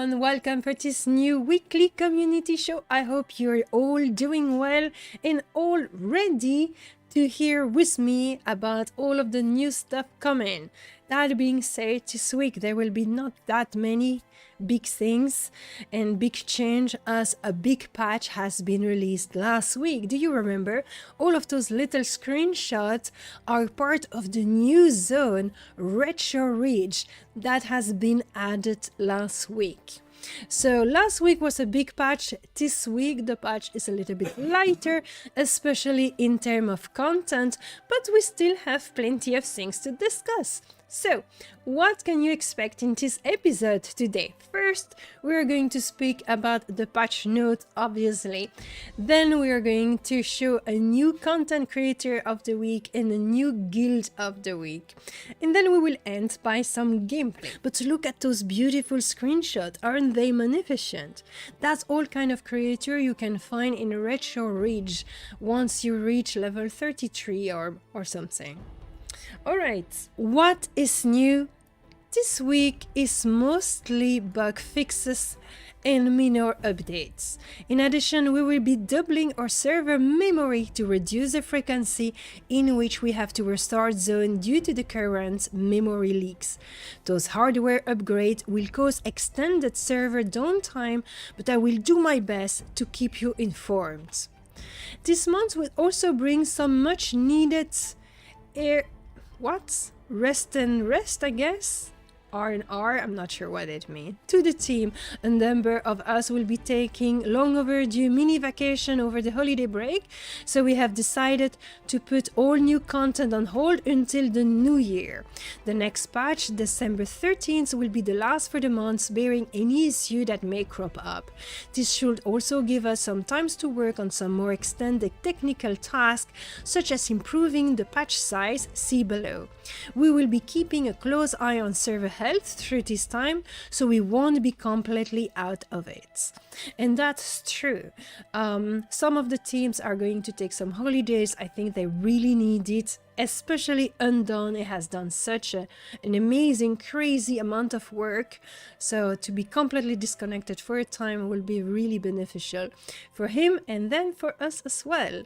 everyone, welcome for this new weekly community show. I hope you're all doing well and all ready to hear with me about all of the new stuff coming. That being said, this week there will be not that many big things and big change as a big patch has been released last week. Do you remember? All of those little screenshots are part of the new zone, Retro Ridge, that has been added last week. So last week was a big patch. This week the patch is a little bit lighter, especially in terms of content, but we still have plenty of things to discuss. So, what can you expect in this episode today? First, we are going to speak about the patch note, obviously. Then we are going to show a new content creator of the week and a new guild of the week. And then we will end by some gameplay. But look at those beautiful screenshots, aren't they magnificent? That's all kind of creator you can find in Retro Ridge once you reach level 33 or something. Alright, what is new? This week is mostly bug fixes and minor updates. In addition, we will be doubling our server memory to reduce the frequency in which we have to restart zone due to the current memory leaks. Those hardware upgrades will cause extended server downtime, but I will do my best to keep you informed. This month will also bring some much needed rest, I guess? R&R, I'm not sure what it means. To the team, a number of us will be taking long overdue mini vacation over the holiday break, so we have decided to put all new content on hold until the new year. The next patch, December 13th, will be the last for the month, bearing any issue that may crop up. This should also give us some time to work on some more extended technical tasks, such as improving the patch size, see below. We will be keeping a close eye on server health through this time, so we won't be completely out of it. And that's true. Some of the teams are going to take some holidays. I think they really need it, especially Undone. It has done such an amazing, crazy amount of work. So to be completely disconnected for a time will be really beneficial for him and then for us as well.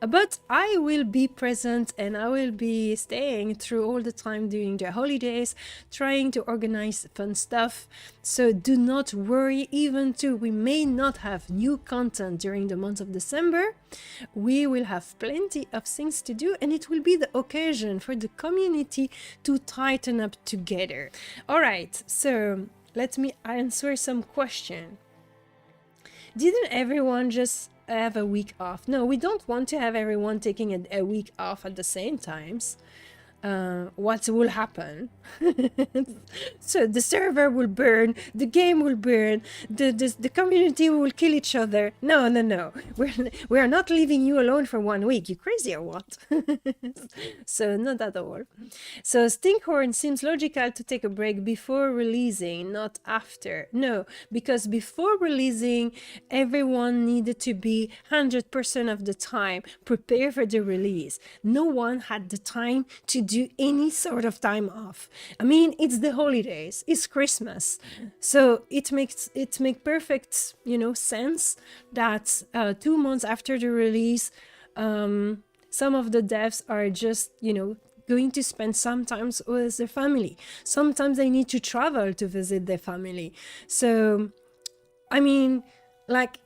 But I will be present and I will be staying through all the time during the holidays, trying to organize fun stuff. So do not worry, even though we may not have new content during the month of December, we will have plenty of things to do, and it will be the occasion for the community to tighten up together. Alright, so let me answer some questions. Didn't everyone just have a week off? No, we don't want to have everyone taking a week off at the same times. What will happen? So the server will burn, the game will burn, the community will kill each other. No, we're not leaving you alone for 1 week. You crazy or what? So not at all. So Stinkhorn seems logical to take a break before releasing, not after. No, because before releasing, everyone needed to be 100% of the time prepared for the release. No one had the time to do any sort of time off. I mean, it's the holidays, it's Christmas, so it makes perfect, sense that 2 months after the release, some of the devs are just, going to spend some time with their family. Sometimes they need to travel to visit their family. So, I mean, like,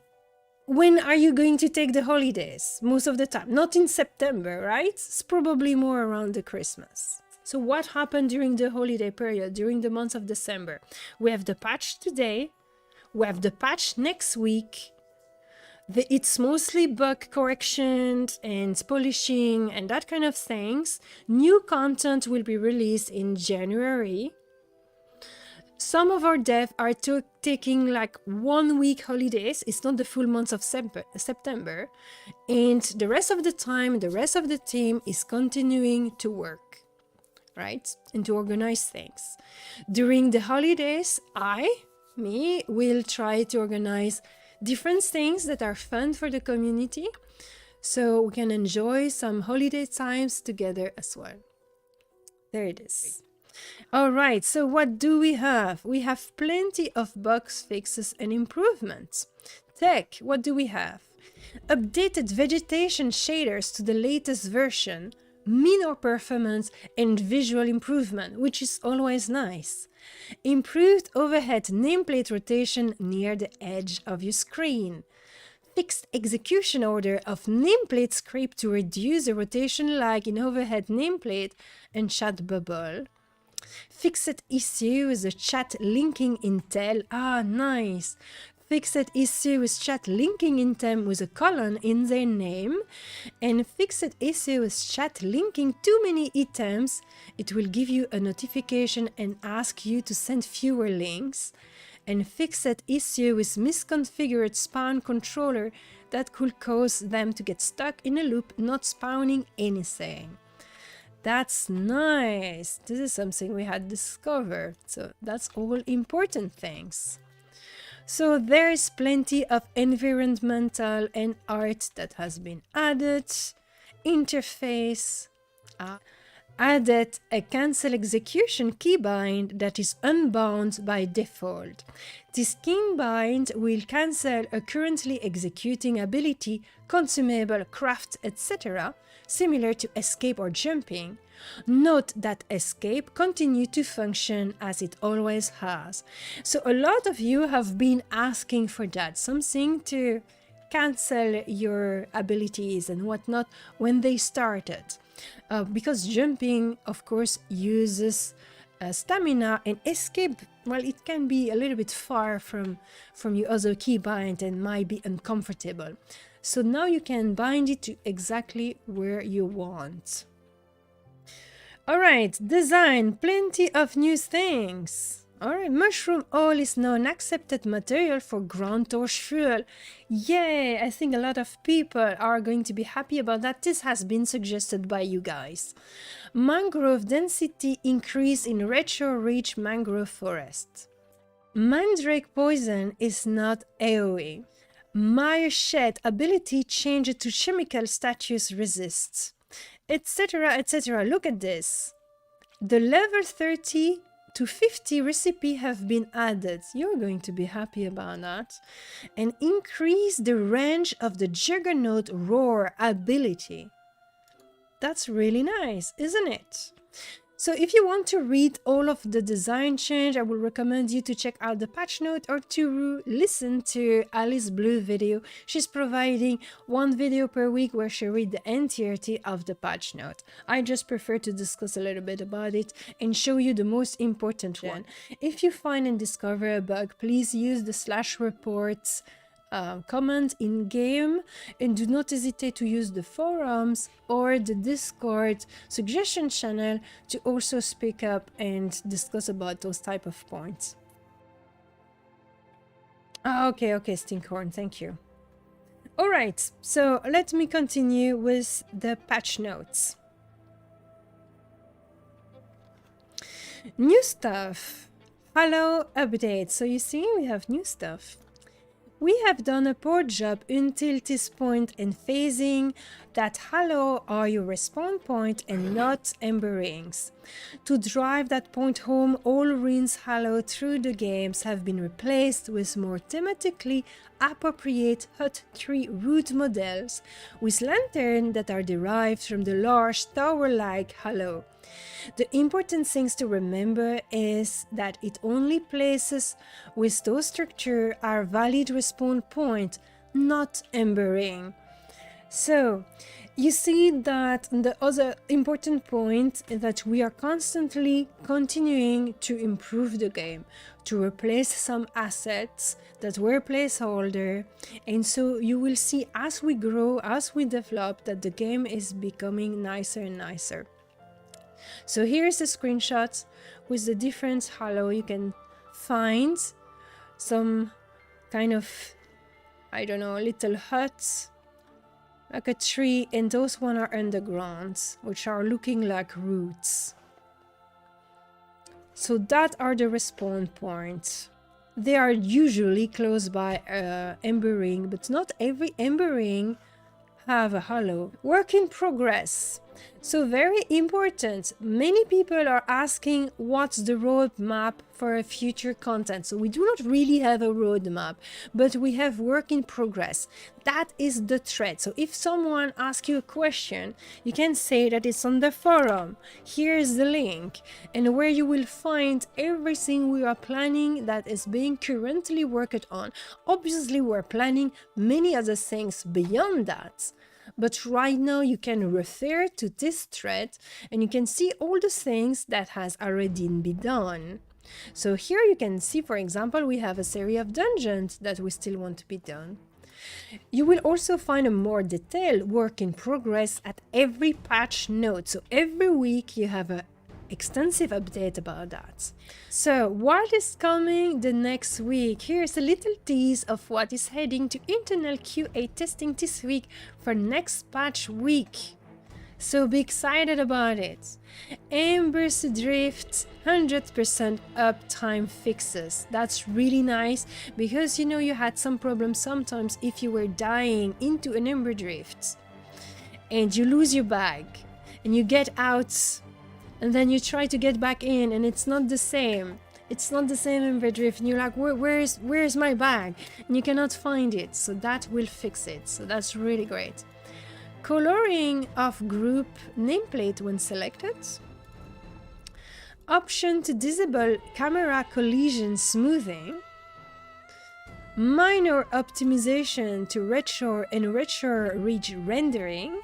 when are you going to take the holidays? Most of the time. Not in September, right? It's probably more around the Christmas. So what happened during the holiday period, during the month of December? We have the patch today. We have the patch next week. It's mostly bug corrections and polishing and that kind of things. New content will be released in January. Some of our devs are taking like 1 week holidays. It's not the full month of September. And the rest of the time, the rest of the team is continuing to work, right? And to organize things. During the holidays, me, will try to organize different things that are fun for the community, so we can enjoy some holiday times together as well. There it is. Alright, so what do we have? We have plenty of bugs, fixes, and improvements. Tech, what do we have? Updated vegetation shaders to the latest version, minor performance and visual improvement, which is always nice. Improved overhead nameplate rotation near the edge of your screen. Fixed execution order of nameplate script to reduce the rotation lag in overhead nameplate and chat bubble. Fixed issue with the chat linking intel. Ah, nice. Fixed issue with chat linking item with a colon in their name. And fixed issue with chat linking too many items. It will give you a notification and ask you to send fewer links. And fixed issue with misconfigured spawn controller that could cause them to get stuck in a loop, not spawning anything. That's nice. This is something we had discovered. So that's all important things. So there is plenty of environmental and art that has been added. Interface. Added a cancel execution keybind that is unbound by default. This keybind will cancel a currently executing ability, consumable, craft, etc., similar to escape or jumping. Note that escape continues to function as it always has. So a lot of you have been asking for that, something to cancel your abilities and whatnot when they started. Because jumping, of course, uses stamina, and escape, well, it can be a little bit far from your other keybind and might be uncomfortable. So now you can bind it to exactly where you want. Alright, design, plenty of new things. Alright, mushroom oil is now an accepted material for ground torch fuel. Yay! I think a lot of people are going to be happy about that. This has been suggested by you guys. Mangrove density increase in retro-rich mangrove forest. Mandrake poison is not AoE. Mire shed ability changed to chemical status resists. Etc, etc. Look at this. The level 30 to 50 recipe have been added. You're going to be happy about that. And increase the range of the Juggernaut Roar ability. That's really nice, isn't it? So if you want to read all of the design change, I would recommend you to check out the patch note or to listen to Alice Blue video. She's providing one video per week where she reads the entirety of the patch note. I just prefer to discuss a little bit about it and show you the most important one. If you find and discover a bug, please use the /reports comment in game, and do not hesitate to use the forums or the Discord suggestion channel to also speak up and discuss about those type of points. Okay, Stinkhorn, thank you. Alright, so let me continue with the patch notes. New stuff. Hello update. So you see, we have new stuff. We have done a poor job until this point in phasing that Halo are your respawn point and not Ember Rings. To drive that point home, all ruins Halo through the games have been replaced with more thematically appropriate hut tree root models with lanterns that are derived from the large tower-like Halo. The important things to remember is that it only places with those structures are valid respawn point, not Ember Ring. So, you see that the other important point is that we are constantly continuing to improve the game, to replace some assets that were placeholder, and so you will see as we grow, as we develop, that the game is becoming nicer and nicer. So here's a screenshot with the different Halo. You can find some kind of, I don't know, little huts, like a tree, and those one are underground, which are looking like roots. So that are the respawn points. They are usually close by Ember Ring, but not every Ember Ring have a Halo. Work in progress. So very important, many people are asking what's the roadmap for a future content. So we do not really have a roadmap, but we have work in progress. That is the thread. So if someone asks you a question, you can say that it's on the forum. Here's the link, and where you will find everything we are planning that is being currently worked on. Obviously, we're planning many other things beyond that. But right now you can refer to this thread and you can see all the things that has already been done. So here you can see, for example, we have a series of dungeons that we still want to be done. You will also find a more detailed work in progress at every patch note. So every week you have a extensive update about that. So what is coming the next week? Here's a little tease of what is heading to internal QA testing this week for next patch week. So be excited about it. Embers Adrift 100% uptime fixes. That's really nice because you know you had some problems sometimes if you were dying into an Ember Drift and you lose your bag and you get out and then you try to get back in and it's not the same. It's not the same Ember Drift and you're like, where's my bag? And you cannot find it. So that will fix it. So that's really great. Coloring of group nameplate when selected. Option to disable camera collision smoothing. Minor optimization to retro and retro ridge rendering.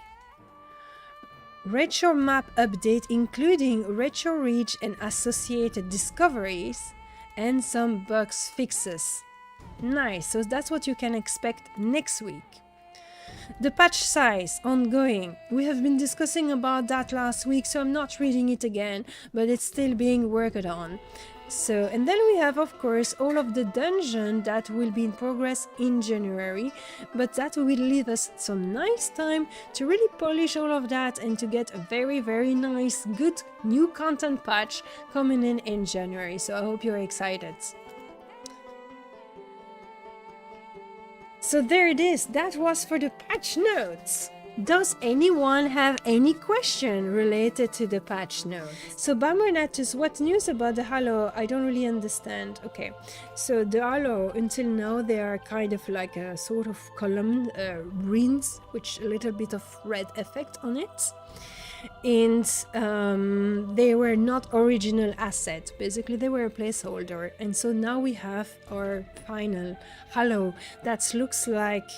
Retro map update including retro ridge and associated discoveries, and some bugs fixes. Nice, so that's what you can expect next week. The patch size ongoing. We have been discussing about that last week, so I'm not reading it again, but it's still being worked on. So, and then we have, of course, all of the dungeon that will be in progress in January, but that will leave us some nice time to really polish all of that and to get a very, very nice, good new content patch coming in January. So I hope you're excited. So there it is. That was for the patch notes. Does anyone have any question related to the patch notes? So Bamernatus, what news about the Halo? I don't really understand. Okay, so the Halo, until now they are kind of like a sort of column rings, which a little bit of red effect on it. And they were not original asset. Basically they were a placeholder, and so now we have our final Halo that looks like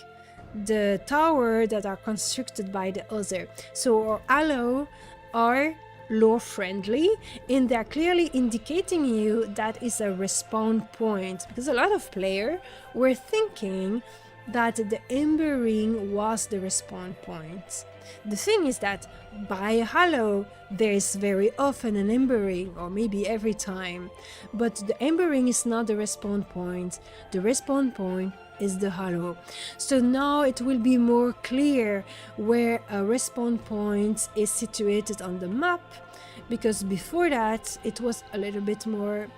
the tower that are constructed by the other. So our Halo are lore friendly and they're clearly indicating you that is a respawn point, because a lot of players were thinking that the Ember Ring was the respawn point. The thing is that by Halo there is very often an Ember Ring, or maybe every time, but the Ember Ring is not the respawn point. The respawn point is the Halo. So now it will be more clear where a respawn point is situated on the map, because before that it was a little bit more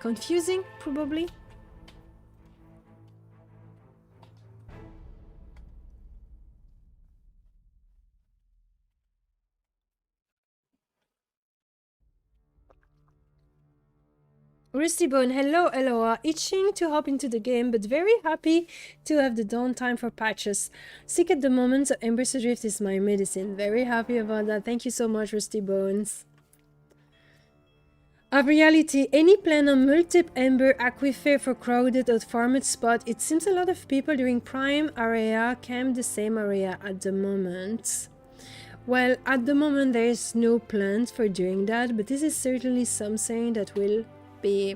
confusing probably. Rustybone, hello Elloa, itching to hop into the game but very happy to have the downtime for patches. Sick at the moment, so Embers Adrift is my medicine. Very happy about that. Thank you so much, Rustybones. Of reality, any plan on multiple Ember Aquifer for crowded or farmed spot? It seems a lot of people during Prime area camp the same area at the moment. Well, at the moment there is no plan for doing that, but this is certainly something that will be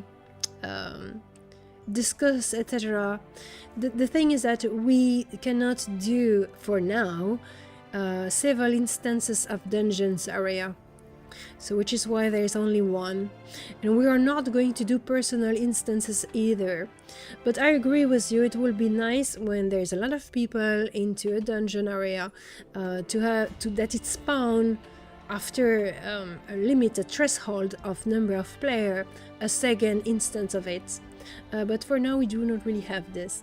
discussed, etc. The thing is that we cannot do for now several instances of dungeons area, so which is why there is only one, and we are not going to do personal instances either. But I agree with you, it will be nice when there's a lot of people into a dungeon area that it spawn after a limited threshold of number of player, a second instance of it. But for now we do not really have this.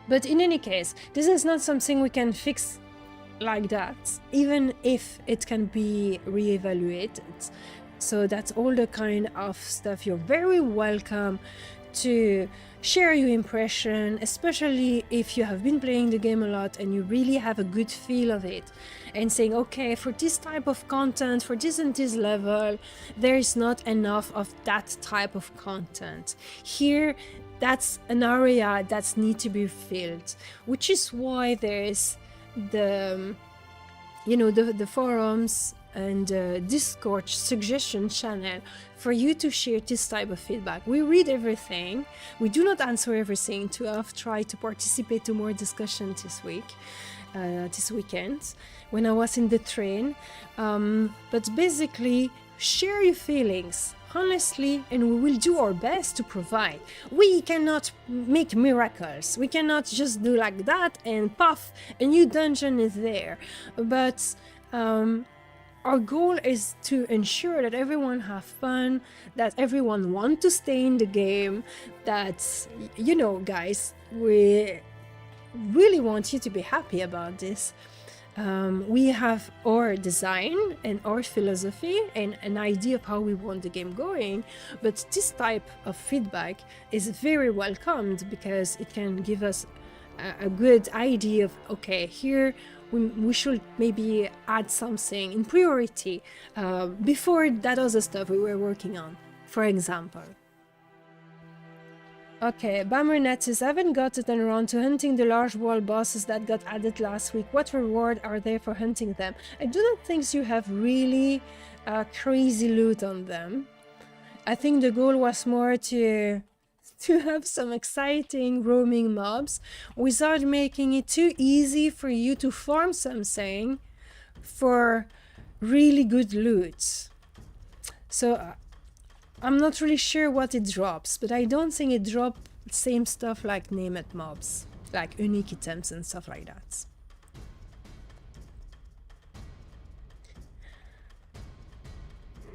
But in any case, this is not something we can fix like that, even if it can be reevaluated. So that's all the kind of stuff. You're very welcome to share your impression, especially if you have been playing the game a lot and you really have a good feel of it, and saying, okay, for this type of content, for this and this level, there is not enough of that type of content. Here, that's an area that needs to be filled, which is why there's the, you know, the forums and Discord suggestion channel for you to share this type of feedback. We read everything. We do not answer everything. To have tried to participate to more discussion this weekend when I was in the train. But basically, share your feelings honestly, and we will do our best to provide. We cannot make miracles. We cannot just do like that and puff, a new dungeon is there. But our goal is to ensure that everyone have fun, that everyone want to stay in the game, that, you know, guys, we really want you to be happy about this. We have our design and our philosophy and an idea of how we want the game going, but this type of feedback is very welcomed because it can give us a good idea of, okay, here we should maybe add something in priority before that other stuff we were working on, for example. Okay, Bammernet says, I haven't gotten around to hunting the large wall bosses that got added last week. What reward are there for hunting them? I do not think you have really crazy loot on them. I think the goal was more to have some exciting roaming mobs without making it too easy for you to farm something for really good loot. So I'm not really sure what it drops, but I don't think it drops same stuff like named mobs, like unique items and stuff like that.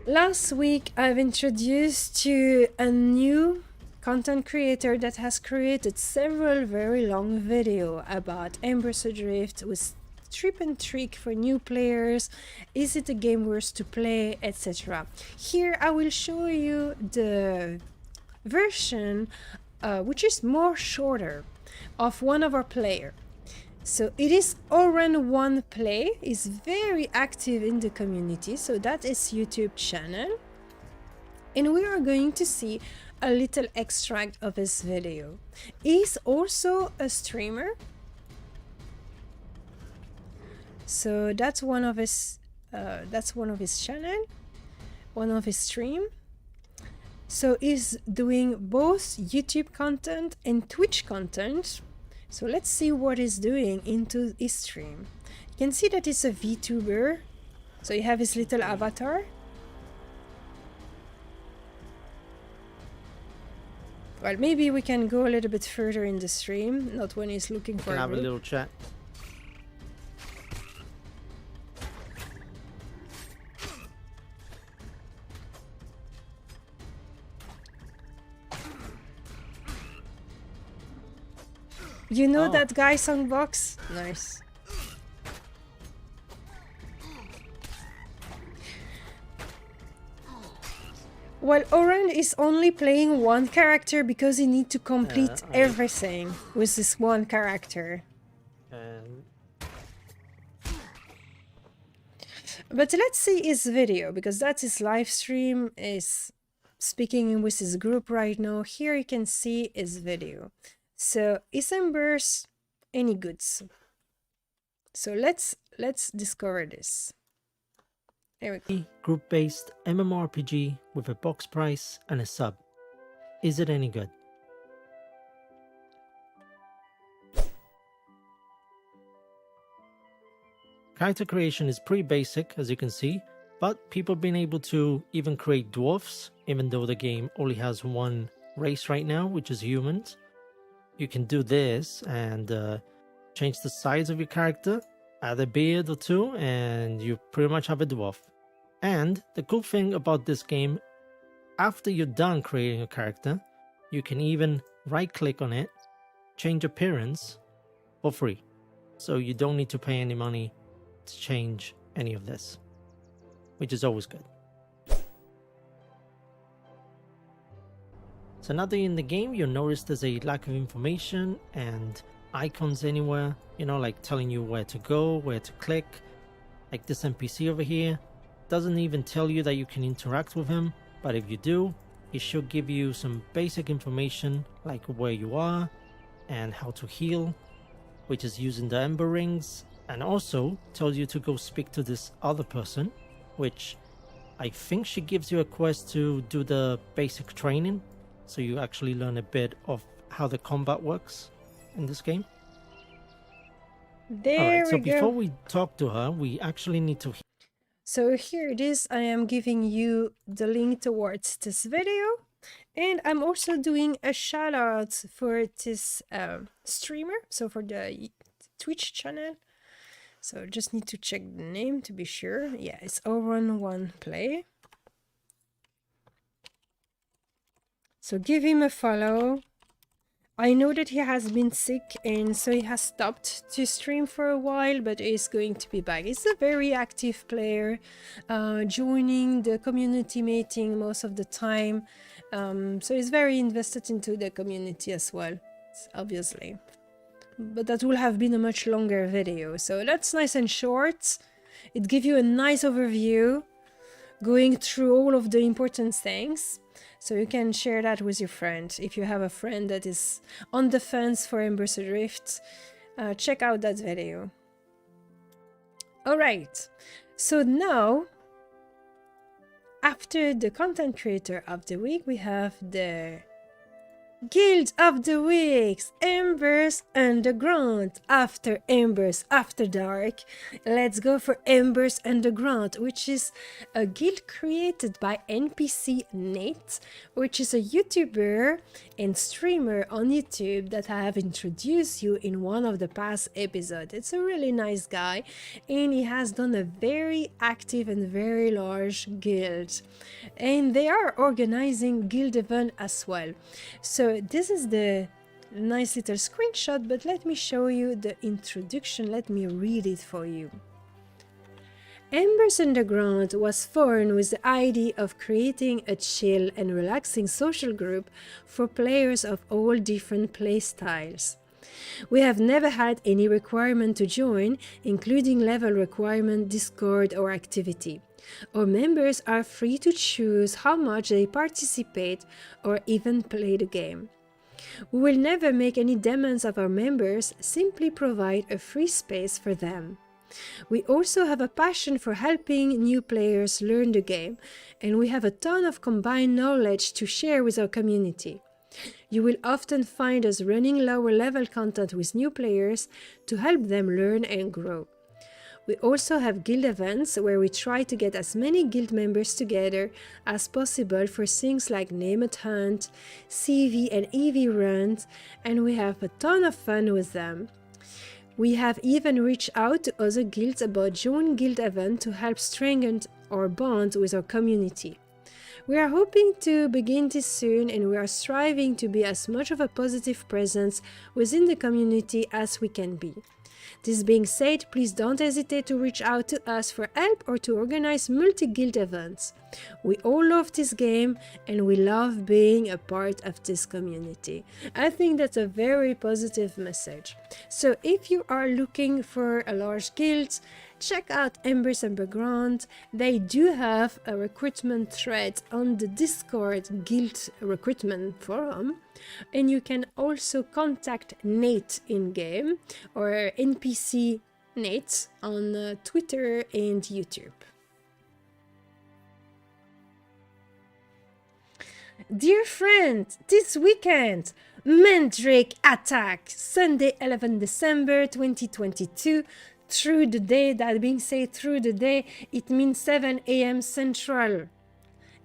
Last week I've introduced you a new content creator that has created several very long videos about Embers Adrift with trip and trick for new players, is it a game worth to play, etc. Here I will show you the version which is more shorter of one of our players. So it is Oran1 Play, is very active in the community, so that is YouTube channel, and we are going to see a little extract of his video. He's also a streamer, so that's one of his channel, one of his stream. So he's doing both YouTube content and Twitch content. So let's see what he's doing into his stream. You can see that he's a VTuber. So you have his little avatar. Well, maybe we can go a little bit further in the stream, not when he's looking for a little chat. You know that guy songbox? Nice. Well, Oran is only playing one character because he needs to complete everything with this one character. But let's see his video, because that's his live stream, is speaking with his group right now. Here you can see his video. So is Embers any goods? So let's discover this. There we go. Group-based MMORPG with a box price and a sub. Is it any good? Character creation is pretty basic, as you can see, but people have been able to even create dwarfs, even though the game only has one race right now, which is humans. You can do this and change the size of your character, add a beard or two, and you pretty much have a dwarf. And the cool thing about this game, after you're done creating a character, you can even right-click on it, change appearance for free. So you don't need to pay any money to change any of this, which is always good. So now that you're in the game, you'll notice there's a lack of information and icons anywhere, you know, like telling you where to go, where to click. Like this NPC over here doesn't even tell you that you can interact with him, but if you do, it should give you some basic information like where you are and how to heal, which is using the Ember Rings, and also tells you to go speak to this other person, which I think she gives you a quest to do the basic training, so you actually learn a bit of how the combat works in this game. There we so go. before we talk to her, we actually need to... So here it is. I am giving you the link towards this video. And I'm also doing a shout out for this streamer. So for the Twitch channel. So just need to check the name to be sure. Yeah, it's Oron1 Play. So give him a follow. I know that he has been sick and so he has stopped to stream for a while, but he's going to be back. He's a very active player, joining the community meeting most of the time. So he's very invested into the community as well, obviously. But that will have been a much longer video. So that's nice and short. It gives you a nice overview, going through all of the important things. So you can share that with your friend. If you have a friend that is on the fence for Embers Adrift, check out that video. Alright, so now, after the content creator of the week, we have the Guild of the Weeks, Embers Underground. After Embers After Dark, let's go for Embers Underground, which is a guild created by NPC Nate, which is a YouTuber and streamer on YouTube that I have introduced you in one of the past episodes. It's a really nice guy and he has done a very active and very large guild. And they are organizing guild event as well. So this is the nice little screenshot, but let me show you the introduction. Let me read it for you. Embers Underground was formed with the idea of creating a chill and relaxing social group for players of all different playstyles. We have never had any requirement to join, including level requirement, Discord or activity. Our members are free to choose how much they participate or even play the game. We will never make any demands of our members, simply provide a free space for them. We also have a passion for helping new players learn the game, and we have a ton of combined knowledge to share with our community. You will often find us running lower level content with new players to help them learn and grow. We also have guild events where we try to get as many guild members together as possible for things like Name It Hunt, CV and EV runs, and we have a ton of fun with them. We have even reached out to other guilds about joining guild events to help strengthen our bond with our community. We are hoping to begin this soon, and we are striving to be as much of a positive presence within the community as we can be. This being said, please don't hesitate to reach out to us for help or to organize multi-guild events. We all love this game and we love being a part of this community. I think that's a very positive message. So if you are looking for a large guild, check out Embers Underground. They do have a recruitment thread on the Discord guild recruitment forum. And you can also contact Nate in-game or NPC Nate on Twitter and YouTube. Dear friend, this weekend, Mandrake Attack, Sunday 11 December 2022, through the day. That being said, through the day, it means 7 a.m. Central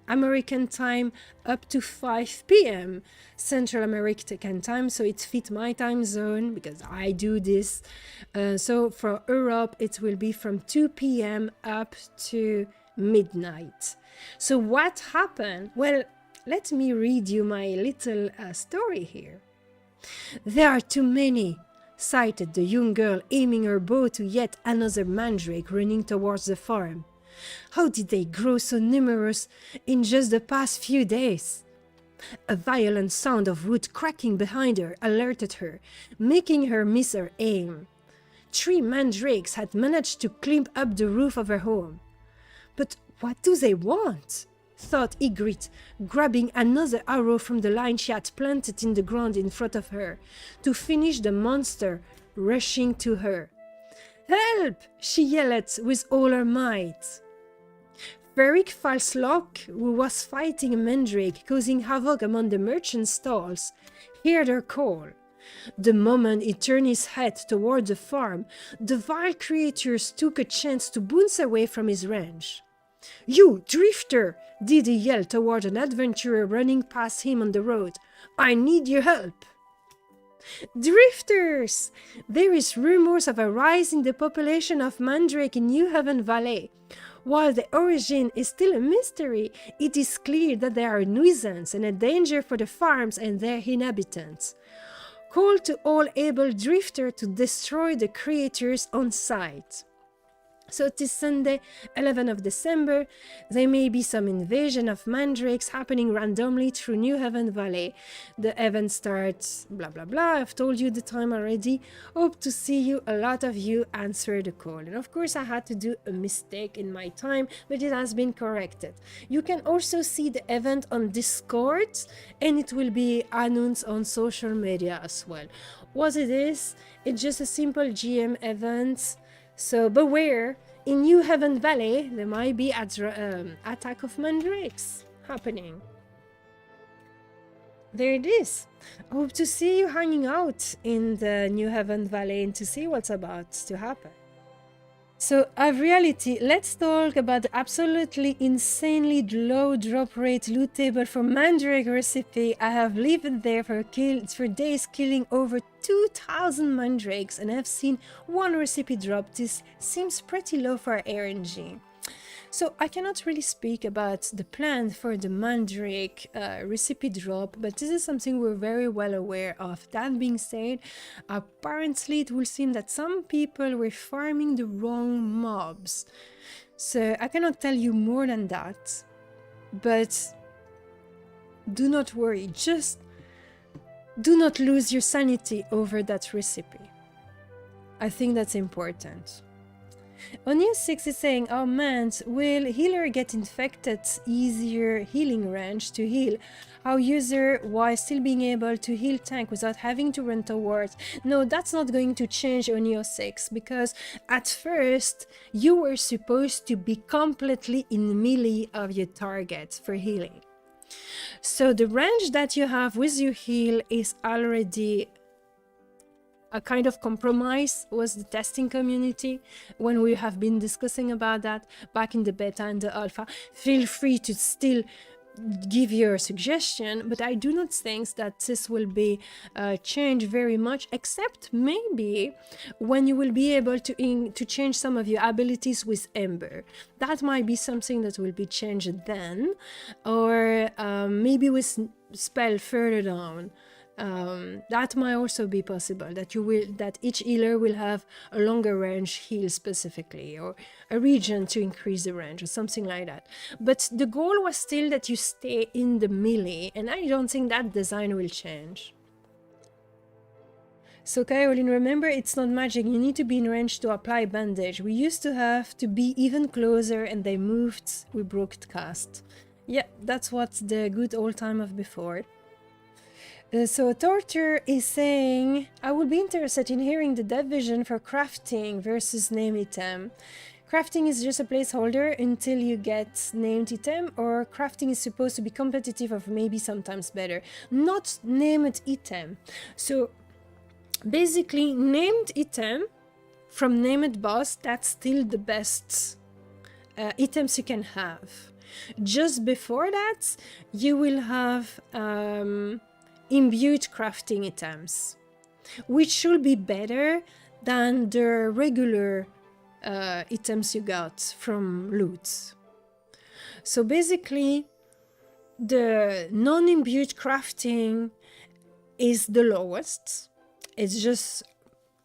American time up to 5 p.m. Central American time, so it fits my time zone because I do this. So for Europe, it will be from 2 p.m. up to midnight. So what happened? Well, let me read you my little story here. There are too many sighted the young girl aiming her bow to yet another mandrake running towards the farm. How did they grow so numerous in just the past few days? A violent sound of wood cracking behind her alerted her, making her miss her aim. 3 mandrakes had managed to climb up the roof of her home. But what do they want? Thought Ygritte, grabbing another arrow from the line she had planted in the ground in front of her, to finish the monster rushing to her. "Help!" she yelled with all her might. Ferric Falslock, who was fighting a mandrake causing havoc among the merchant stalls, heard her call. The moment he turned his head toward the farm, the vile creatures took a chance to bounce away from his range. "You, drifter!" Didi yelled toward an adventurer running past him on the road. "I need your help!" "Drifters! There is rumors of a rise in the population of mandrake in New Haven Valley. While the origin is still a mystery, it is clear that they are a nuisance and a danger for the farms and their inhabitants. Call to all able drifter to destroy the creatures on sight." So it is Sunday, 11th of December. There may be some invasion of mandrakes happening randomly through New Haven Valley. The event starts blah blah blah. I've told you the time already. Hope to see you. A lot of you answer the call. And of course I had to do a mistake in my time, but it has been corrected. You can also see the event on Discord and it will be announced on social media as well. What it is, it's just a simple GM event. So beware, in New Haven Valley, there might be attack of mandrakes happening. There it is. Hope to see you hanging out in the New Haven Valley and to see what's about to happen. So, of reality, let's talk about the absolutely insanely low drop rate loot table for Mandrake recipe. I have lived there for days, killing over 2,000 mandrakes, and I've seen one recipe drop. This seems pretty low for RNG. So I cannot really speak about the plan for the mandrake recipe drop, but this is something we're very well aware of. That being said, apparently it will seem that some people were farming the wrong mobs. So I cannot tell you more than that, but do not worry, just do not lose your sanity over that recipe. I think that's important. On news 6 is saying, "Oh man, will healer get infected? Easier healing range to heal. How user while still being able to heal tank without having to run towards." No, that's not going to change on Neo 6 because at first you were supposed to be completely in melee of your target for healing. So the range that you have with your heal is already a kind of compromise with the testing community when we have been discussing about that back in the beta and the alpha. Feel free to still give your suggestion, but I do not think that this will be changed very much, except maybe when you will be able to change some of your abilities with Ember. That might be something that will be changed then, or maybe with spell further down. That might also be possible, that each healer will have a longer range heal specifically, or a region to increase the range or something like that. But the goal was still that you stay in the melee, and I don't think that design will change. So Caroline, remember, it's not magic, you need to be in range to apply bandage. We used to have to be even closer and they moved, we broadcast. Yeah, that's what the good old time of before. So Torture is saying, "I would be interested in hearing the division for crafting versus name item. Crafting is just a placeholder until you get named item, or crafting is supposed to be competitive or maybe sometimes better. Not named item. So basically named item from named boss, that's still the best items you can have. Just before that, you will have imbued crafting items, which should be better than the regular items you got from loot. So basically, the non-imbued crafting is the lowest. It's just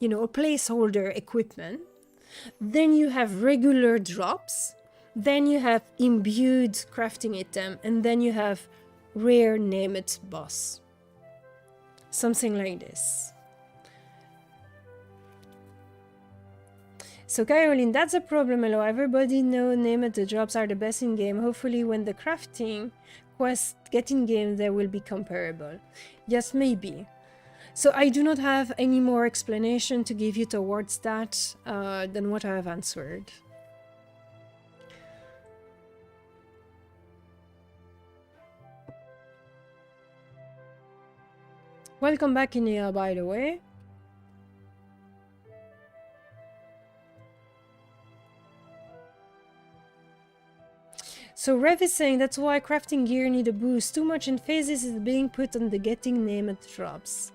you know, placeholder equipment. Then you have regular drops. Then you have imbued crafting item. And then you have rare named boss. Something like this. So Caroline, that's a problem, Elloa. Everybody know named the drops are the best in game. Hopefully when the crafting quest get in game, they will be comparable. Yes, maybe. So I do not have any more explanation to give you towards that than what I have answered. Welcome back, Inia, by the way. So Rev is saying that's why crafting gear need a boost. Too much emphasis is being put on the getting named drops.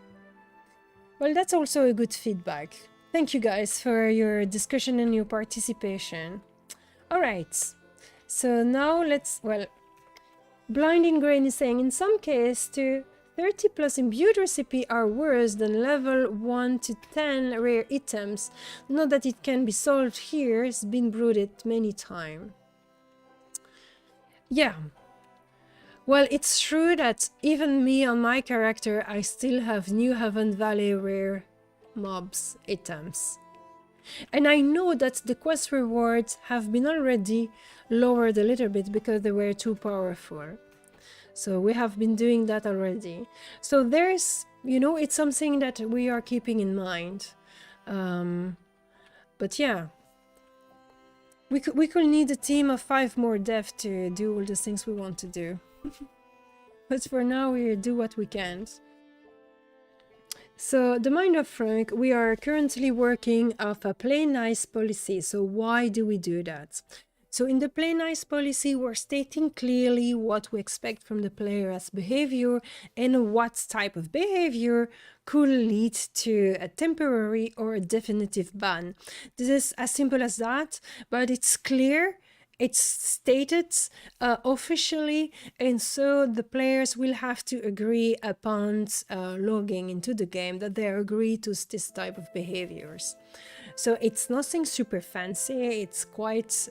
Well, that's also a good feedback. Thank you guys for your discussion and your participation. Alright, so now let's, well, Blinding Grain is saying in some case to 30 plus imbued recipe are worse than level 1 to 10 rare items. Not that it can be solved here, it's been brooded many times. Yeah. Well, it's true that even me on my character, I still have New Haven Valley rare mobs items. And I know that the quest rewards have been already lowered a little bit because they were too powerful. So we have been doing that already. So there's, you know, it's something that we are keeping in mind. But yeah. We could need a team of 5 more devs to do all the things we want to do. But for now, we do what we can. So, the Mind of Frank, we are currently working off a play nice policy. So, why do we do that? So, in the play nice policy, we're stating clearly what we expect from the player's behavior and what type of behavior could lead to a temporary or a definitive ban. This is as simple as that, but it's clear, it's stated officially, and so the players will have to agree upon logging into the game that they agree to this type of behaviors. So it's nothing super fancy, it's quite,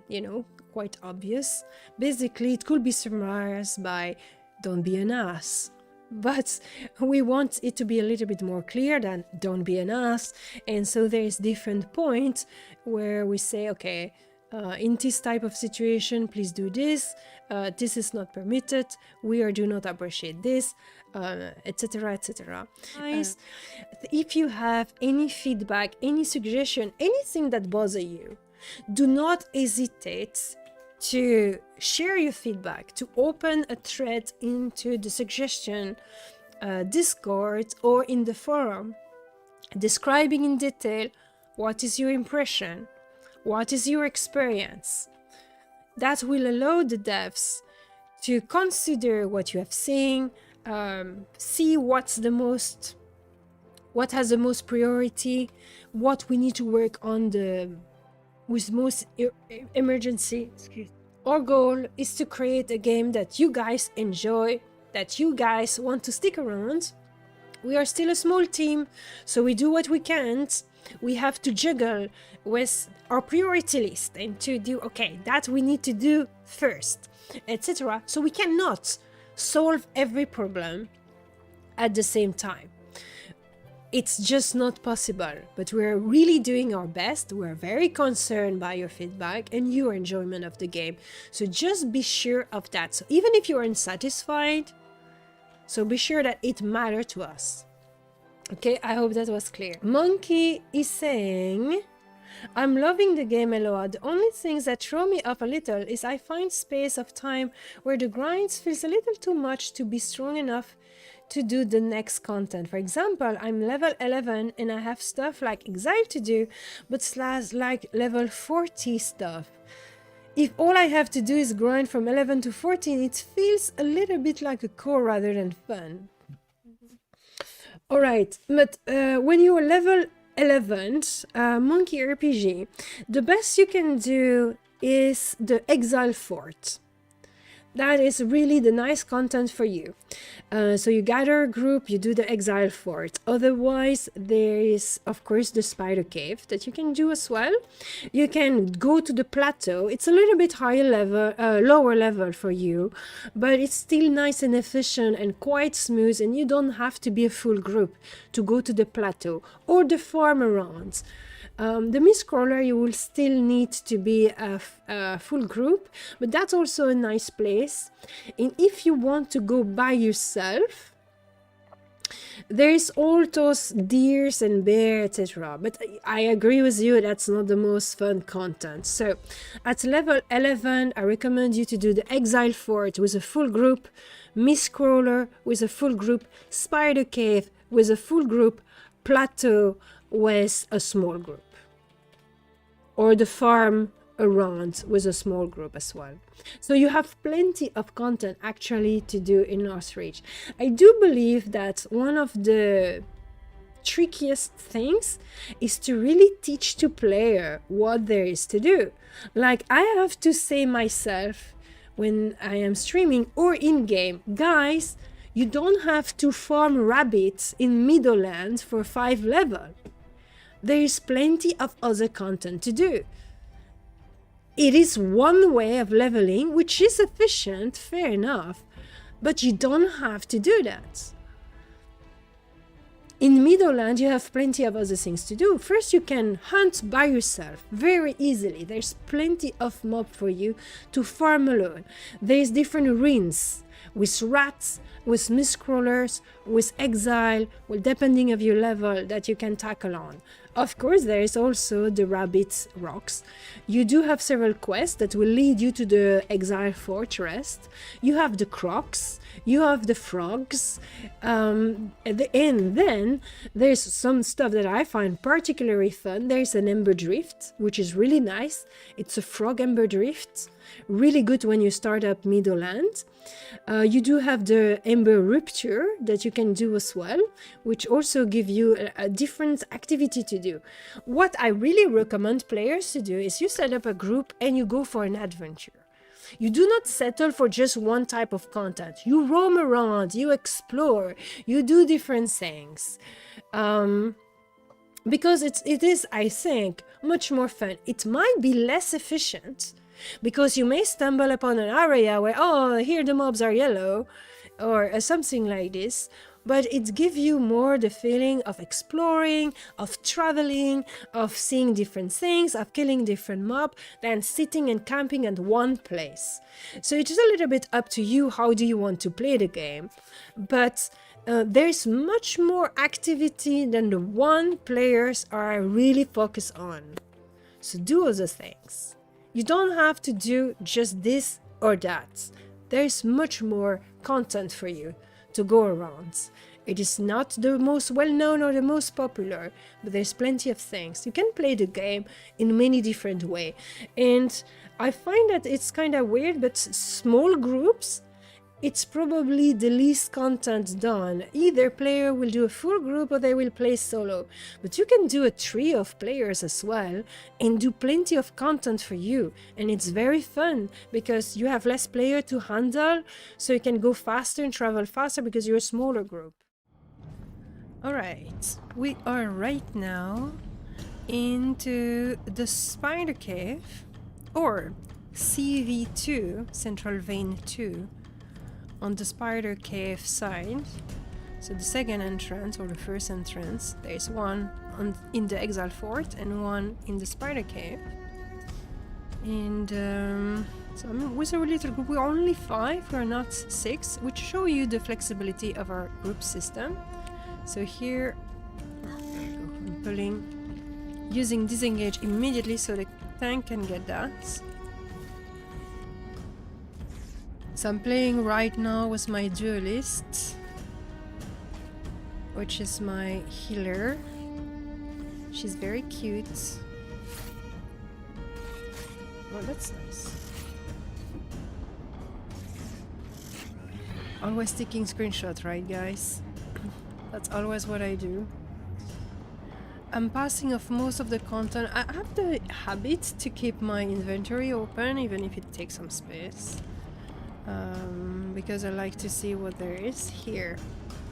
you know, quite obvious. Basically, it could be summarized by don't be an ass. But we want it to be a little bit more clear than don't be an ass. And so there's different points where we say, okay, in this type of situation, please do this. This is not permitted. We do not appreciate this, etc., etc. Guys, if you have any feedback, any suggestion, anything that bothers you, do not hesitate to share your feedback, to open a thread into the suggestion Discord or in the forum, describing in detail what is your impression, what is your experience. That will allow the devs to consider what you have seen, see what has the most priority, what we need to work on with most emergency. Our goal is to create a game that you guys enjoy, that you guys want to stick around. We are still a small team, so we do what we can. We have to juggle with our priority list and to do, okay, that we need to do first, etc. So we cannot solve every problem at the same time. It's just not possible, but we're really doing our best. We're very concerned by your feedback and your enjoyment of the game. So just be sure of that. So even if you're unsatisfied, so be sure that it matters to us. Okay, I hope that was clear. Monkey is saying, I'm loving the game, Elloa. The only things that throw me off a little is I find space of time where the grind feels a little too much to be strong enough to do the next content. For example, I'm level 11 and I have stuff like Exile to do, but slash like level 40 stuff. If all I have to do is grind from 11 to 14, it feels a little bit like a chore rather than fun. Alright, but when you're level 11, Monkey RPG, the best you can do is the Exile Fort. That is really the nice content for you. So you gather a group, you do the exile fort. Otherwise, there is, of course, the spider cave that you can do as well. You can go to the plateau. It's a little bit higher level, lower level for you, but it's still nice and efficient and quite smooth, and you don't have to be a full group to go to the plateau or the farm around. The Mistcrawler, you will still need to be a full group, but that's also a nice place. And if you want to go by yourself, there's all those deers and bears, etc. But I agree with you, that's not the most fun content. So at level 11, I recommend you to do the Exile Fort with a full group, Mistcrawler with a full group, Spider Cave with a full group, Plateau with a small group, or the farm around with a small group as well. So you have plenty of content actually to do in Northreach. I do believe that one of the trickiest things is to really teach to player what there is to do. Like, I have to say myself when I am streaming or in game, guys, you don't have to farm rabbits in Meadowlands for 5 level. There is plenty of other content to do. It is one way of leveling, which is efficient, fair enough, but you don't have to do that. In Meadowland, you have plenty of other things to do. First, you can hunt by yourself very easily. There's plenty of mob for you to farm alone. There's different arenas with rats, with Mistcrawlers, with exile, well, depending of your level that you can tackle on. Of course, there is also the rabbit rocks. You do have several quests that will lead you to the exile fortress. You have the crocs, you have the frogs, and then there's some stuff that I find particularly fun. There's an Ember Drift, which is really nice. It's a frog Ember Drift, really good when you start up Meadowland. You do have the Ember Rupture that you can do as well, which also give you a different activity to do. What I really recommend players to do is you set up a group and you go for an adventure. You do not settle for just one type of content. You roam around, you explore, you do different things. Because it is, I think, much more fun. It might be less efficient, because you may stumble upon an area where, oh, here the mobs are yellow, or something like this, but it gives you more the feeling of exploring, of traveling, of seeing different things, of killing different mobs, than sitting and camping at one place. So it's a little bit up to you, how do you want to play the game, but there's much more activity than the one players are really focused on. So do other things. You don't have to do just this or that. There's much more content for you to go around. It is not the most well-known or the most popular, but there's plenty of things. You can play the game in many different ways. And I find that it's kind of weird, but small groups, it's probably the least content done. Either player will do a full group or they will play solo. But you can do a trio of players as well and do plenty of content for you. And it's very fun because you have less player to handle, so you can go faster and travel faster because you're a smaller group. Alright, we are right now into the Spider Cave, or CV2, Central Vein 2. On the Spider Cave side, so the second entrance or the first entrance, there's one in the Exile Fort and one in the Spider Cave. And so I'm with a little group. We're only 5, we're not 6, which show you the flexibility of our group system. So here, I'm pulling, using disengage immediately so the tank can get that. So I'm playing right now with my duelist, which is my healer. She's very cute. Oh, that's nice. Always taking screenshot, right guys? That's always what I do. I'm passing off most of the content. I have the habit to keep my inventory open, even if it takes some space. Because I like to see what there is here.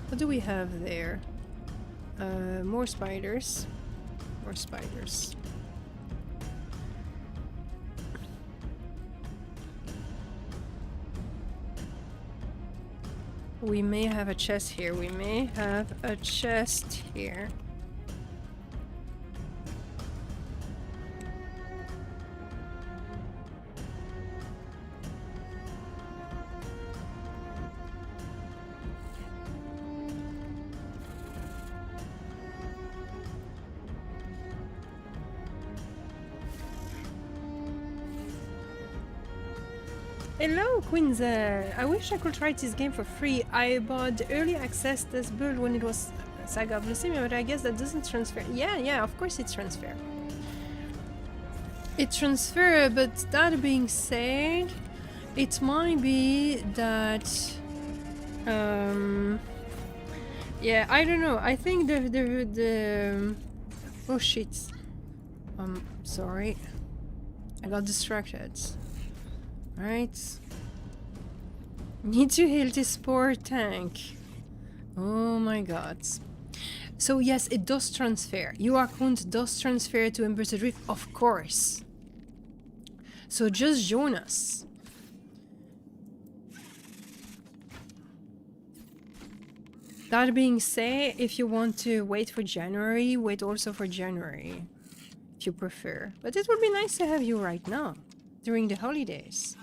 What do we have there? More spiders. More spiders. We may have a chest here. We may have a chest here. Hello, Quinzel! I wish I could try this game for free. I bought early access this build when it was Saga of Lucimia, but I guess that doesn't transfer. Yeah, of course it transfer. It transfer, but that being said, it might be that... yeah, I don't know. I think the... Oh shit. Sorry. I got distracted. Right. Need to heal this poor tank. Oh my god. So yes, it does transfer. Your account does transfer to Embers Adrift, of course. So just join us. That being said, if you want to wait for January, wait also for January. If you prefer. But it would be nice to have you right now, during the holidays.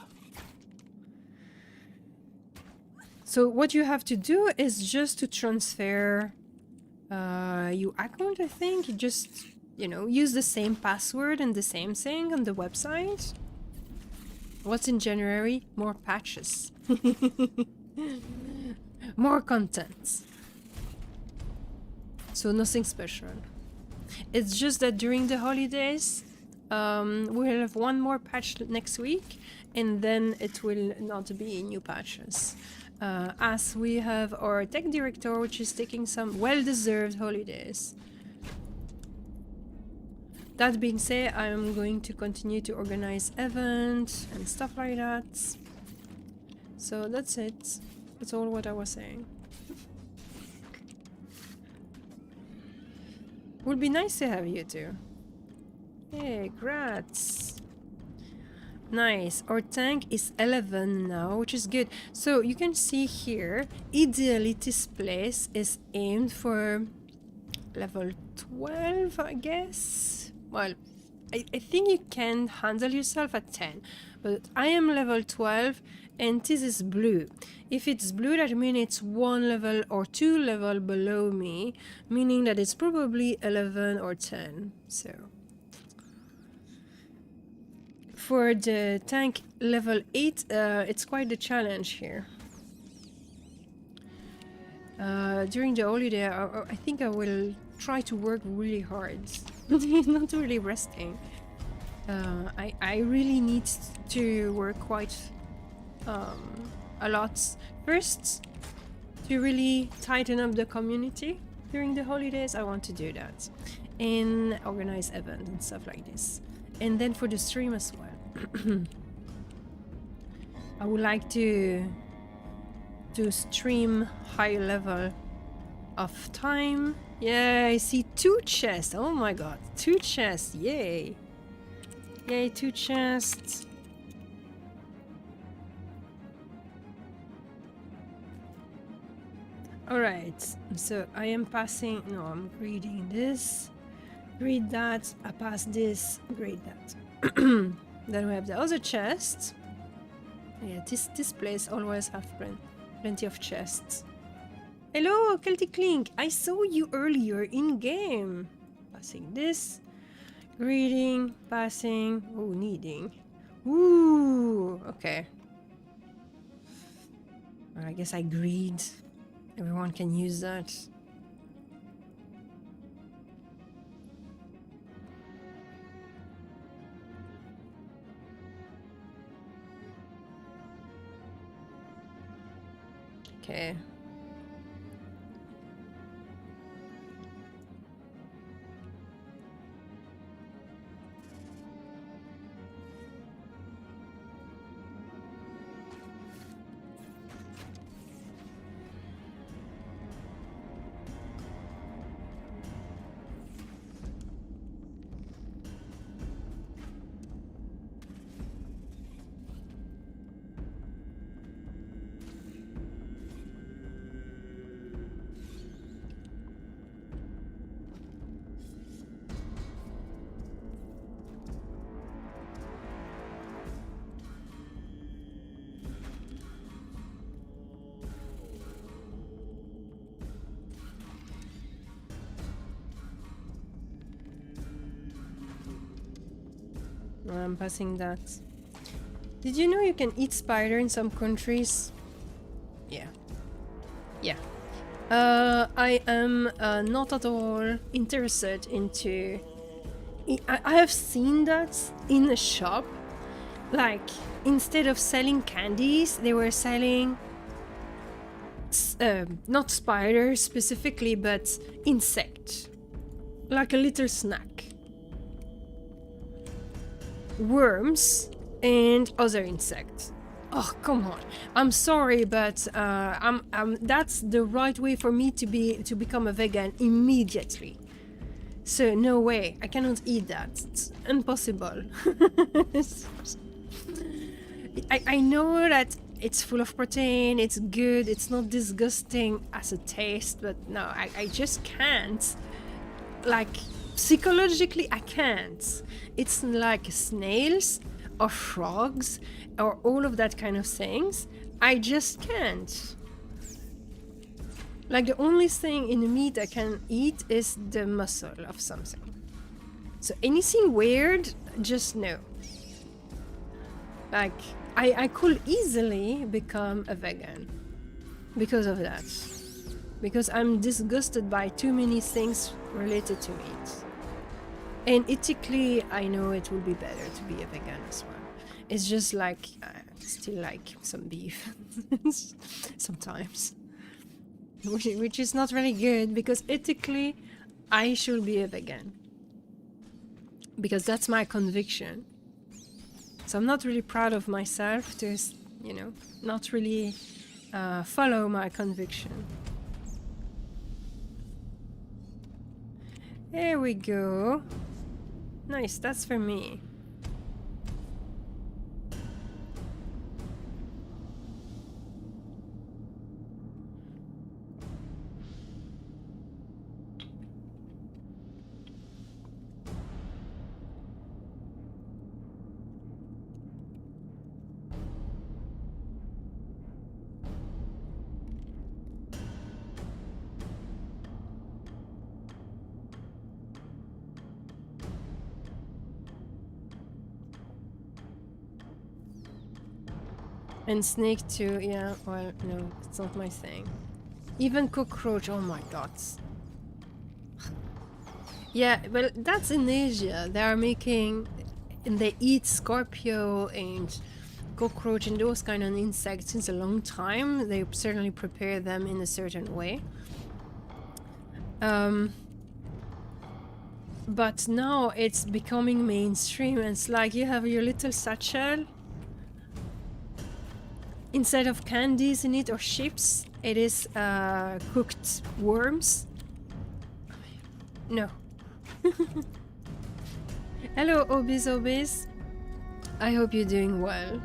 So what you have to do is just to transfer your account, I think. You just, you know, use the same password and the same thing on the website. What's in January? More patches. More content. So nothing special. It's just that during the holidays, we'll have one more patch next week, and then it will not be new patches. As we have our tech director, which is taking some well-deserved holidays. That being said, I'm going to continue to organize events and stuff like that. So that's it. That's all what I was saying. Would be nice to have you two. Hey, grats. Nice. Our tank is 11 now, which is good. So you can see here, ideally this place is aimed for level 12, I guess. Well, I think you can handle yourself at 10, but I am level 12 and this is blue. If it's blue, that means it's 1 level or 2 level below me, meaning that it's probably 11 or 10. So for the tank level 8, it's quite the challenge here. During the holiday, I think I will try to work really hard. Not really resting. I really need to work quite a lot. First, to really tighten up the community during the holidays. I want to do that. And organize events and stuff like this. And then for the stream as well. I would like to stream high level of time. Yeah, I see 2 chests. Oh my god, 2 chests. Yay. Yay, 2 chests. Alright, so I am passing. No, I'm reading this. Read that. I pass this. Read that. Then we have the other chest. Yeah, this place always have plenty of chests. Hello, Celtic Link. I saw you earlier in game. Passing this. Reading, passing. Oh, needing. Ooh, okay. I guess I greed. Everyone can use that. Okay. I'm passing that. Did you know you can eat spider in some countries? Yeah. Yeah. I am not at all interested into... I have seen that in a shop. Like, instead of selling candies, they were selling... not spiders specifically, but insects. Like a little snack. Worms and other insects. Oh, come on. I'm sorry, but that's the right way for me to become a vegan immediately. So no way. I cannot eat that. It's impossible. I know that it's full of protein, it's good, it's not disgusting as a taste, but no, I just can't. Like, psychologically, I can't. It's like snails or frogs or all of that kind of things. I just can't. Like, the only thing in the meat I can eat is the muscle of something. So anything weird, just no. Like, I could easily become a vegan because of that. Because I'm disgusted by too many things related to meat. And ethically, I know it would be better to be a vegan as well. It's just like, I still like some beef sometimes. Which is not really good, because ethically, I should be a vegan. Because that's my conviction. So I'm not really proud of myself to, you know, not really follow my conviction. There we go. Nice, that's for me. And snake too, yeah, well, no, it's not my thing. Even cockroach, oh my god. Yeah, well, that's in Asia. They are making... and they eat scorpio and cockroach and those kind of insects since a long time. They certainly prepare them in a certain way. But now it's becoming mainstream, and it's like you have your little satchel. Instead of candies in it or chips, it is cooked worms. No. Hello, Obis. I hope you're doing well.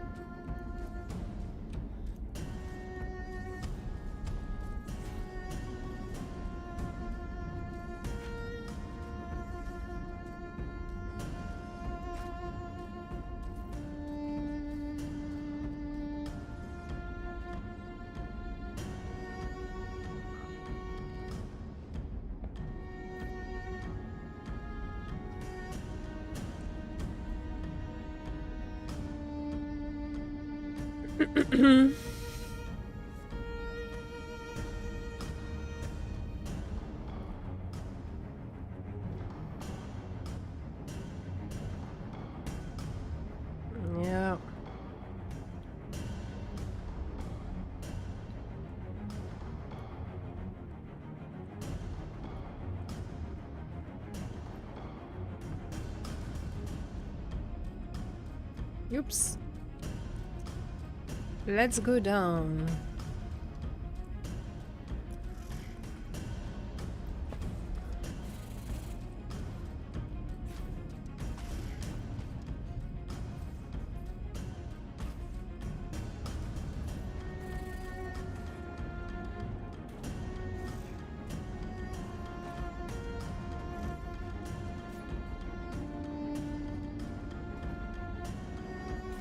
Yeah. Oops. Let's go down.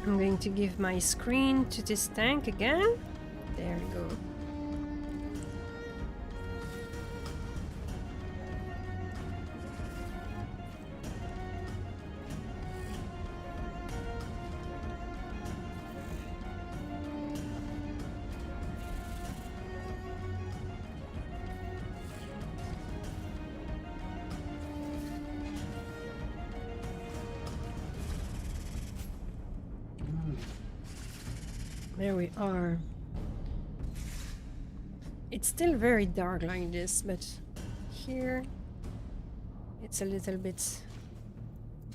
I'm going to give my screen to this tank again. There we go. There we are. It's still very dark like this, but here it's a little bit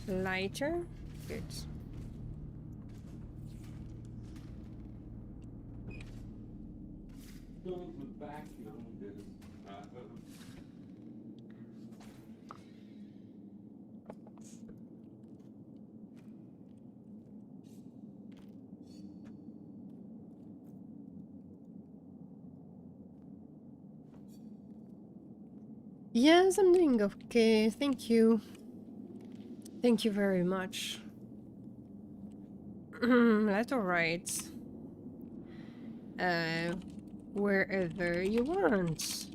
lighter. Good. Yes, I'm doing okay. Thank you. Thank you very much. That's alright. Wherever you want.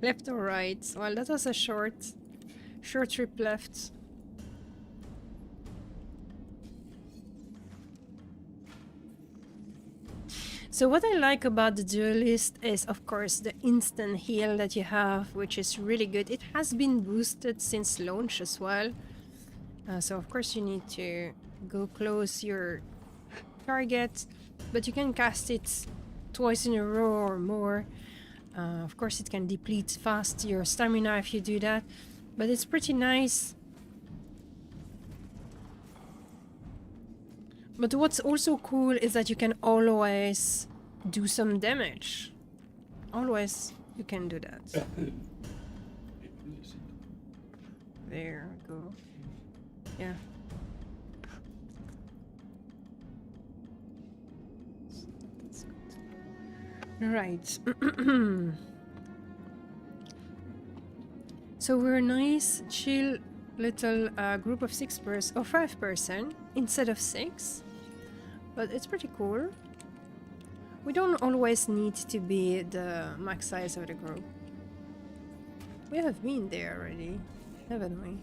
Left or right? Well, that was a short trip left. So what I like about the duelist is, of course, the instant heal that you have, which is really good. It has been boosted since launch as well. So of course you need to go close your target, but you can cast it twice in a row or more. Of course it can deplete fast your stamina if you do that, but it's pretty nice. But what's also cool is that you can always do some damage. Always you can do that. There we go. Yeah. That's good. Right. So we're a nice, chill little group of 6 person or 5 person instead of 6, but it's pretty cool. We don't always need to be the max size of the group. We have been there already, haven't we?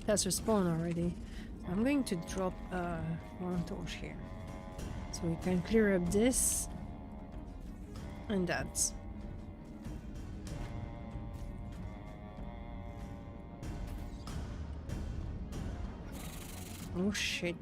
It has respawned already. So I'm going to drop one torch here, so we can clear up this and that. Oh shit.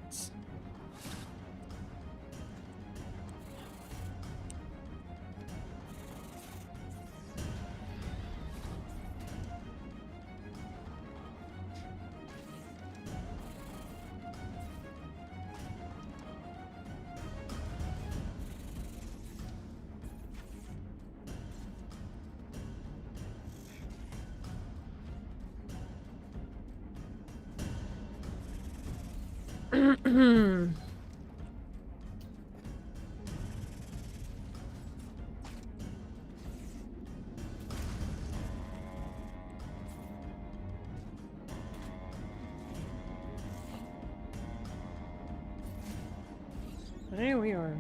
There we are.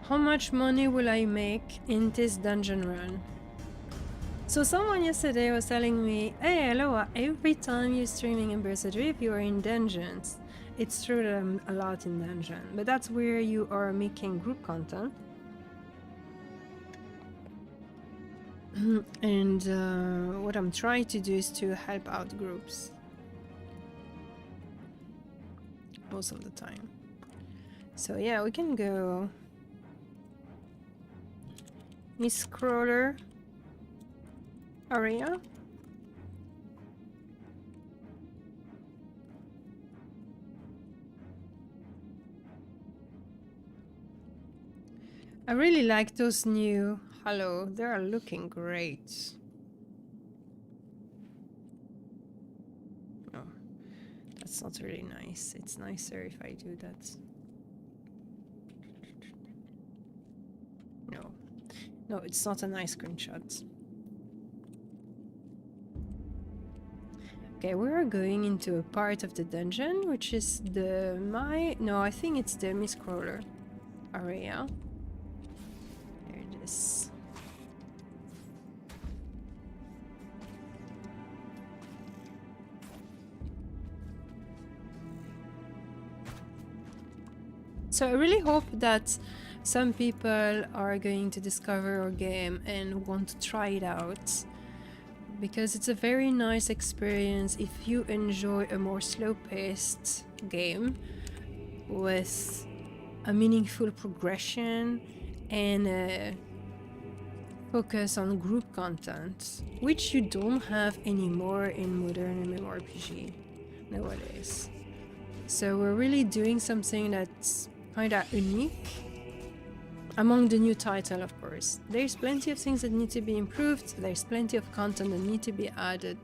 How much money will I make in this dungeon run? So someone yesterday was telling me, hey Elloa, every time you're streaming Embers Adrift, you are in dungeons. It's true that I'm a lot in dungeon, but that's where you are making group content. And what I'm trying to do is to help out groups. Most of the time. So yeah, we can go Miss Crawler area. I really like those new hello, they are looking great. No, that's not really nice. It's nicer if I do that. No, it's not a nice screenshot. Okay, we are going into a part of the dungeon, which is the I think it's the Miss Crawler area. There it is. So I really hope that some people are going to discover our game and want to try it out, because it's a very nice experience if you enjoy a more slow-paced game with a meaningful progression and a focus on group content, which you don't have anymore in modern MMORPG nowadays. So we're really doing something that's kind of unique among the new title, of course. There's plenty of things that need to be improved, there's plenty of content that need to be added,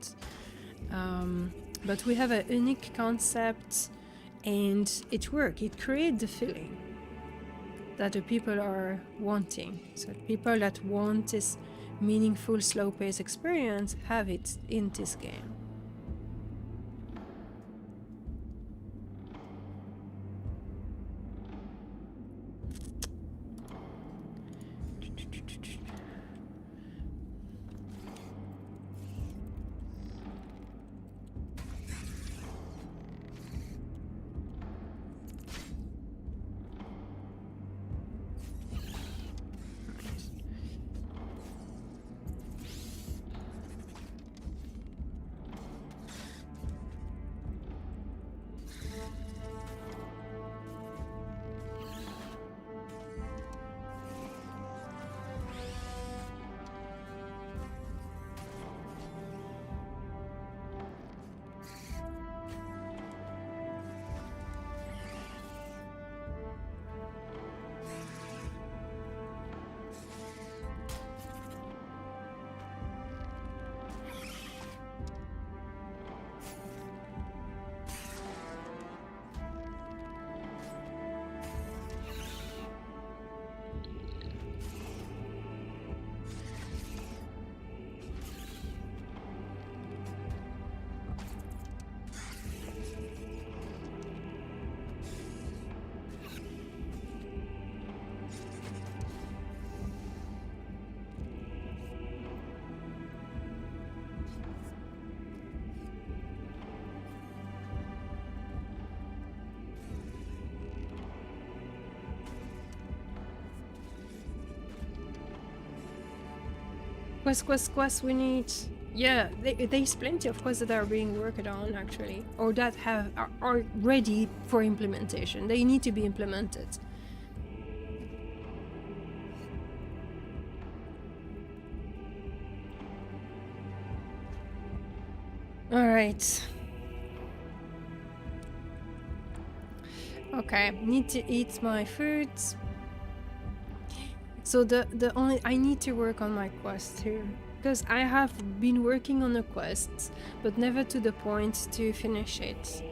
but we have a unique concept and it works. It creates the feeling that the people are wanting. So people that want this meaningful, slow-paced experience have it in this game. Quest, we need... Yeah, there's plenty of quests that are being worked on, actually. Or that are ready for implementation. They need to be implemented. Alright. Okay, need to eat my foods. So the only I need to work on my quest here, because I have been working on a quest but never to the point to finish it,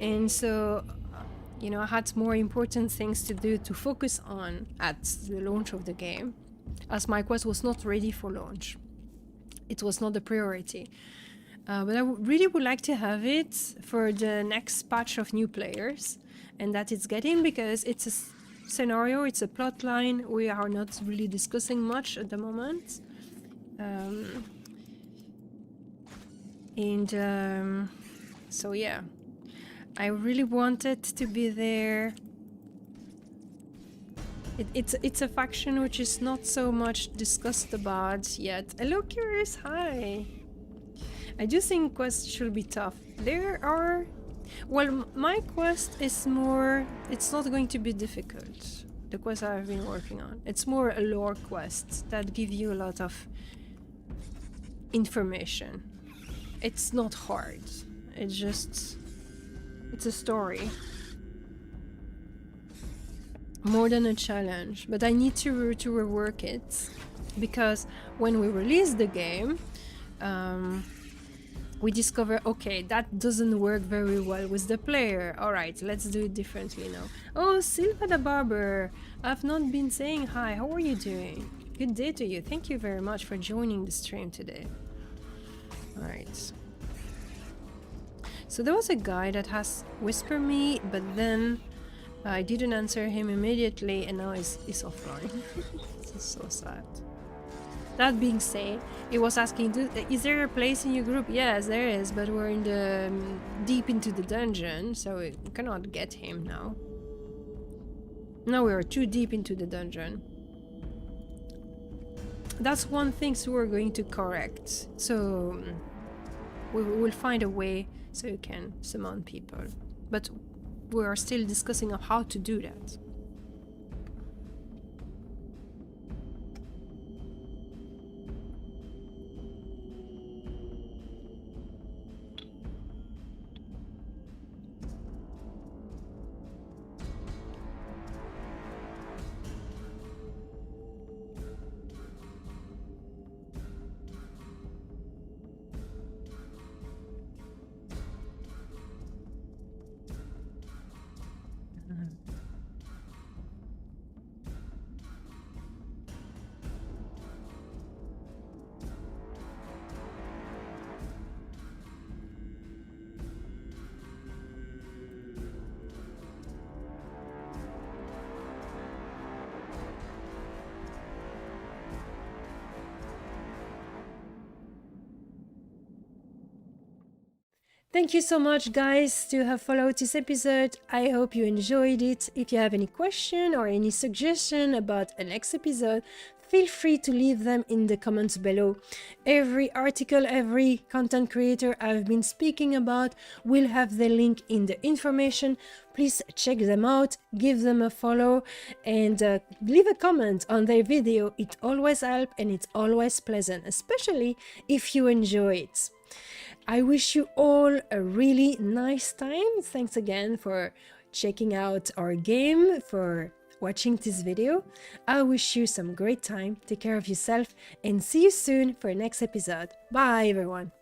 and so you know, I had more important things to do to focus on at the launch of the game, as my quest was not ready for launch. It was not the priority, but I really would like to have it for the next batch of new players, and that it's getting, because it's a scenario, it's a plot line we are not really discussing much at the moment, so yeah, I really want it to be there. It's a faction which is not so much discussed about yet. Hello Curious, hi. I do think quests should be tough. There are... Well, my quest is more... It's not going to be difficult, the quest I've been working on. It's more a lore quest that give you a lot of information. It's not hard. It's just... It's a story. More than a challenge. But I need to rework it, because when we release the game, we discover, okay, that doesn't work very well with the player. Alright, let's do it differently now. Oh, Silva the Barber! I've not been saying hi. How are you doing? Good day to you. Thank you very much for joining the stream today. Alright. So there was a guy that has whispered me, but then I didn't answer him immediately, and now he's offline. This is so sad. That being said, he was asking, is there a place in your group? Yes, there is, but we're in the deep into the dungeon, so we cannot get him now. Now we are too deep into the dungeon. That's one thing we're going to correct. So we will find a way so you can summon people. But we are still discussing of how to do that. Thank you so much, guys, to have followed this episode. I hope you enjoyed it. If you have any question or any suggestion about a next episode, feel free to leave them in the comments below. Every article, every content creator I've been speaking about will have the link in the information. Please check them out, give them a follow, and leave a comment on their video. It always helps and it's always pleasant, especially if you enjoy it. I wish you all a really nice time. Thanks again for checking out our game, for watching this video. I wish you some great time. Take care of yourself and see you soon for next episode. Bye everyone.